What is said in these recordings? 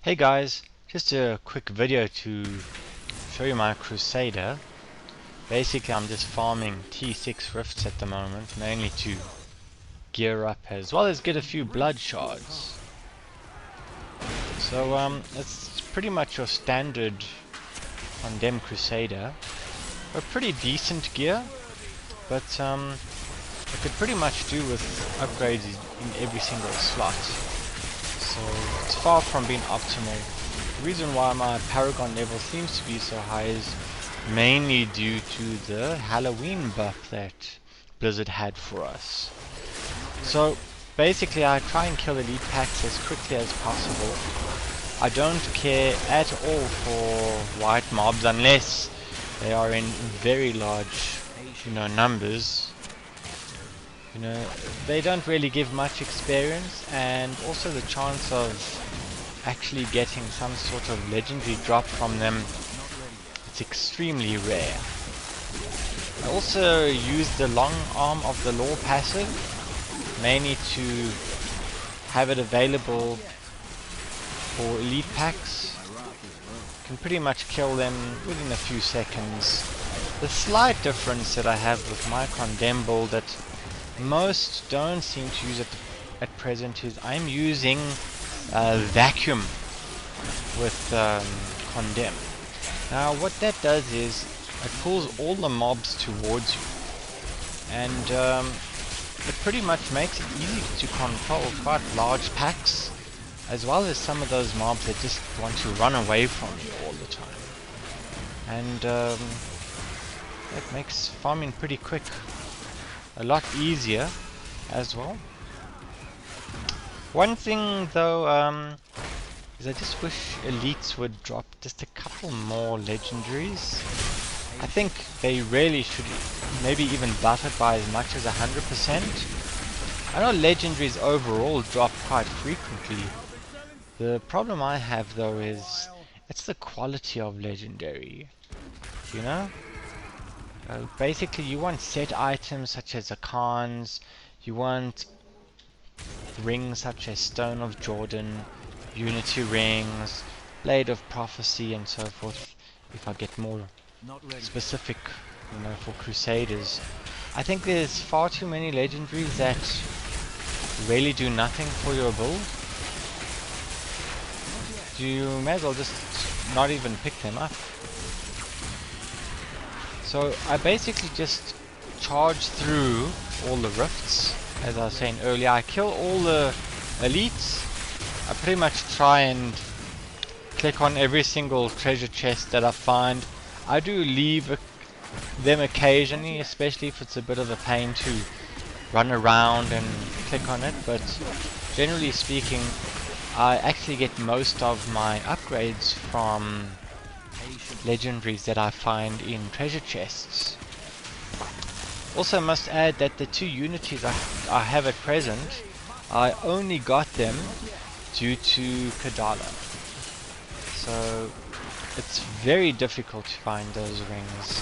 Hey guys, just a quick video to show you my Crusader. Basically I'm just farming T6 rifts at the moment, mainly to gear up as well as get a few blood shards. So it's pretty much your standard Condemned Crusader. A pretty decent gear, but it could pretty much do with upgrades in every single slot. So it's far from being optimal. The reason why my Paragon level seems to be so high is mainly due to the Halloween buff that Blizzard had for us. So basically I try and kill elite packs as quickly as possible. I don't care at all for white mobs unless they are in very large, numbers. They don't really give much experience, and also the chance of actually getting some sort of legendary drop from them, it's extremely rare. I also use the long arm of the law passive, mainly to have it available for elite packs. Can pretty much kill them within a few seconds. The slight difference that I have with my Condemn build that most don't seem to use it at present is I'm using vacuum with Condemn. Now what that does is it pulls all the mobs towards you, and it pretty much makes it easy to control quite large packs, as well as some of those mobs that just want to run away from you all the time. And that makes farming pretty quick. A lot easier as well. One thing though is I just wish elites would drop just a couple more legendaries. I think they really should maybe even buff it by as much as 100%. I know legendaries overall drop quite frequently. The problem I have though is it's the quality of legendary, basically you want set items such as icons, you want rings such as Stone of Jordan, Unity rings, Blade of Prophecy and so forth, if I get more specific, for Crusaders. I think there's far too many legendaries that really do nothing for your build. You may as well just not even pick them up. So I basically just charge through all the rifts. As I was saying earlier, I kill all the elites. I pretty much try and click on every single treasure chest that I find. I do leave them occasionally, especially if it's a bit of a pain to run around and click on it, but generally speaking I actually get most of my upgrades from legendaries that I find in treasure chests. Also must add that the two unities I have at present, I only got them due to Kadala. So it's very difficult to find those rings.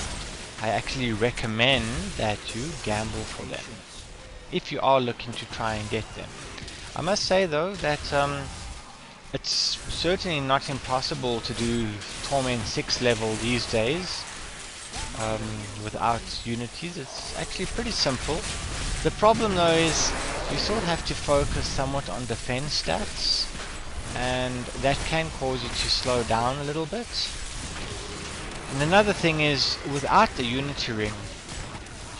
I actually recommend that you gamble for them if you are looking to try and get them. I must say though that it's certainly not impossible to do Torment 6 level these days without unities. It's actually pretty simple. The problem though is you still have to focus somewhat on defense stats, and that can cause you to slow down a little bit. And another thing is, without the unity ring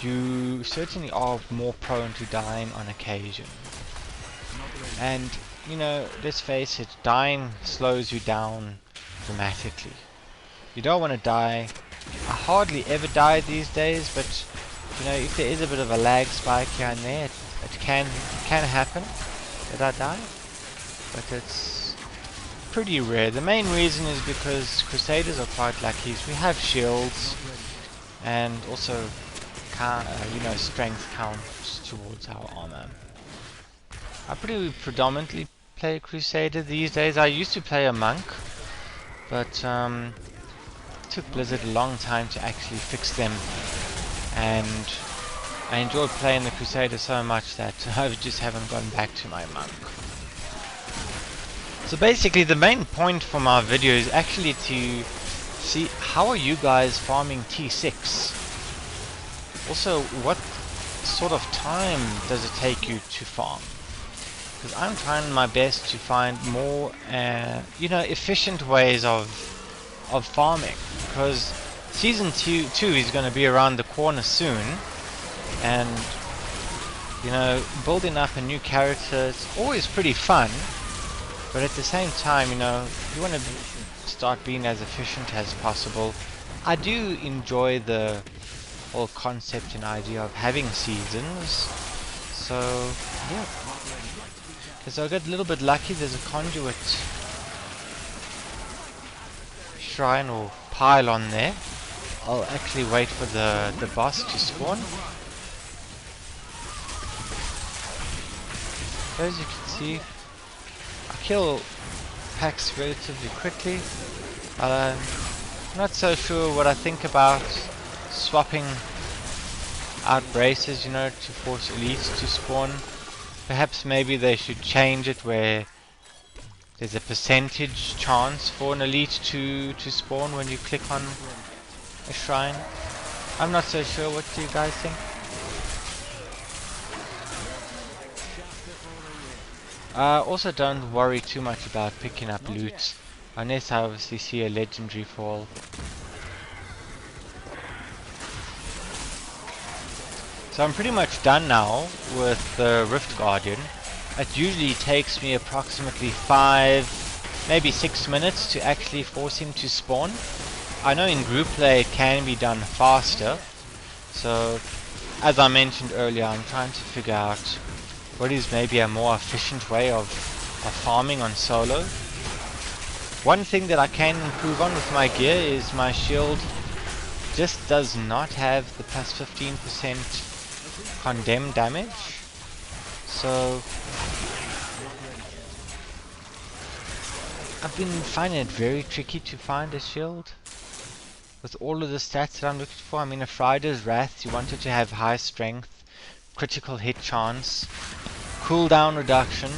you certainly are more prone to dying on occasion. And let's face it, dying slows you down dramatically. You don't want to die. I hardly ever die these days, but if there is a bit of a lag spike here and there, it can happen that I die, but it's pretty rare. The main reason is because Crusaders are quite lucky. We have shields, and also strength counts towards our armor. I pretty predominantly play Crusader these days. I used to play a monk, but it took Blizzard a long time to actually fix them, and I enjoyed playing the Crusader so much that I just haven't gone back to my monk. So basically the main point for my video is actually to see how are you guys farming T6. Also, what sort of time does it take you to farm? Because I'm trying my best to find more, you know, efficient ways of farming. Because season 2 is going to be around the corner soon, and you know, building up a new character is always pretty fun. But at the same time, you know, you want to start being as efficient as possible. I do enjoy the whole concept and idea of having seasons. So, yeah. Because I got a little bit lucky, there's a conduit shrine or pylon there. I'll actually wait for the boss to spawn. So as you can see, I kill packs relatively quickly. I'm not so sure what I think about swapping out braces, you know, to force elites to spawn. Perhaps maybe they should change it where there's a percentage chance for an elite to spawn when you click on a shrine. I'm not so sure. What do you guys think? Also don't worry too much about picking up loot, unless I obviously see a legendary fall. So I'm pretty much done now with the Rift Guardian. It usually takes me approximately 5, maybe 6 minutes to actually force him to spawn. I know in group play it can be done faster. So, as I mentioned earlier, I'm trying to figure out what is maybe a more efficient way of farming on solo. One thing that I can improve on with my gear is my shield just does not have the plus 15% condemn damage. So I've been finding it very tricky to find a shield with all of the stats that I'm looking for. I mean, a Friday's Wrath, you wanted to have high strength, critical hit chance, cooldown reduction,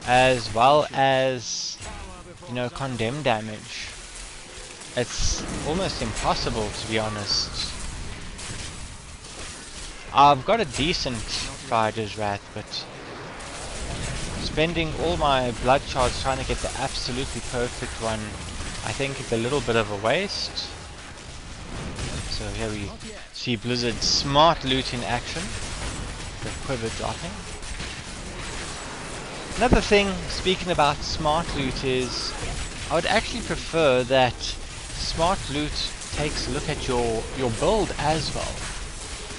as well as, you know, condemn damage. It's almost impossible, to be honest. I've got a decent Friday's Wrath, but spending all my blood shards trying to get the absolutely perfect one, I think is a little bit of a waste. So here we see Blizzard's smart loot in action. The quiver dropping. Another thing, speaking about smart loot, is I would actually prefer that smart loot takes a look at your build as well.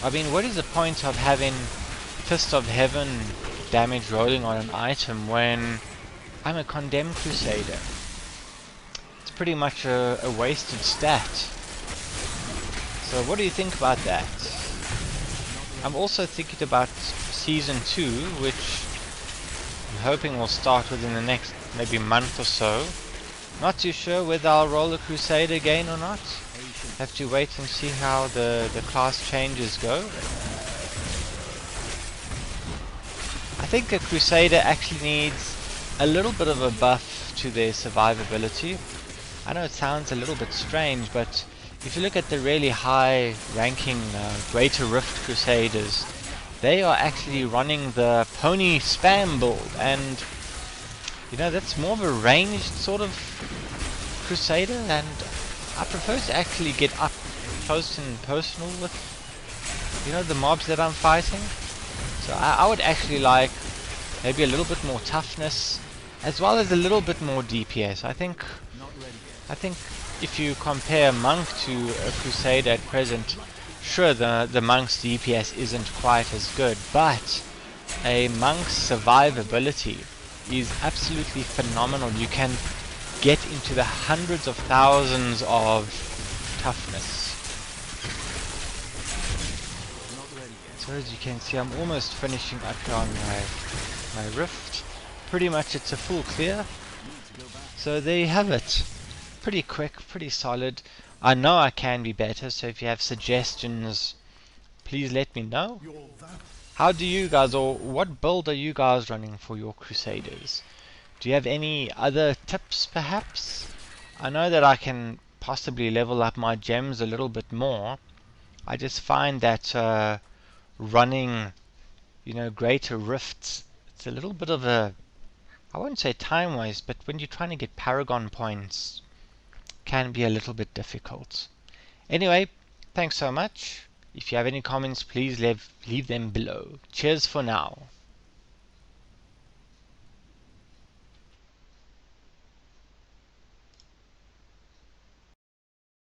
I mean, what is the point of having Fist of Heaven damage rolling on an item when I'm a condemned Crusader? It's pretty much a wasted stat. So what do you think about that? I'm also thinking about Season 2, which I'm hoping will start within the next maybe month or so. Not too sure whether I'll roll a Crusader again or not. Have to wait and see how the class changes go. I think a Crusader actually needs a little bit of a buff to their survivability. I know it sounds a little bit strange, but if you look at the really high ranking Greater Rift Crusaders, they are actually running the pony spam build, and you know, that's more of a ranged sort of Crusader, and I prefer to actually get up close and personal with, you know, the mobs that I'm fighting. So I would actually like maybe a little bit more toughness, as well as a little bit more DPS. I think if you compare Monk to a Crusader at present, sure, the Monk's DPS isn't quite as good, but a Monk's survivability is absolutely phenomenal. You can get into the hundreds of thousands of toughness. So as you can see, I'm almost finishing up here on my Rift. Pretty much it's a full clear. So there you have it. Pretty quick, pretty solid. I know I can be better, so if you have suggestions, please let me know. How do you guys, or what build are you guys running for your Crusaders? Do you have any other tips perhaps? I know that I can possibly level up my gems a little bit more. I just find that running, greater rifts, it's a little bit of a, I won't say time waste, but when you're trying to get paragon points, can be a little bit difficult. Anyway, thanks so much. If you have any comments, please leave them below. Cheers for now.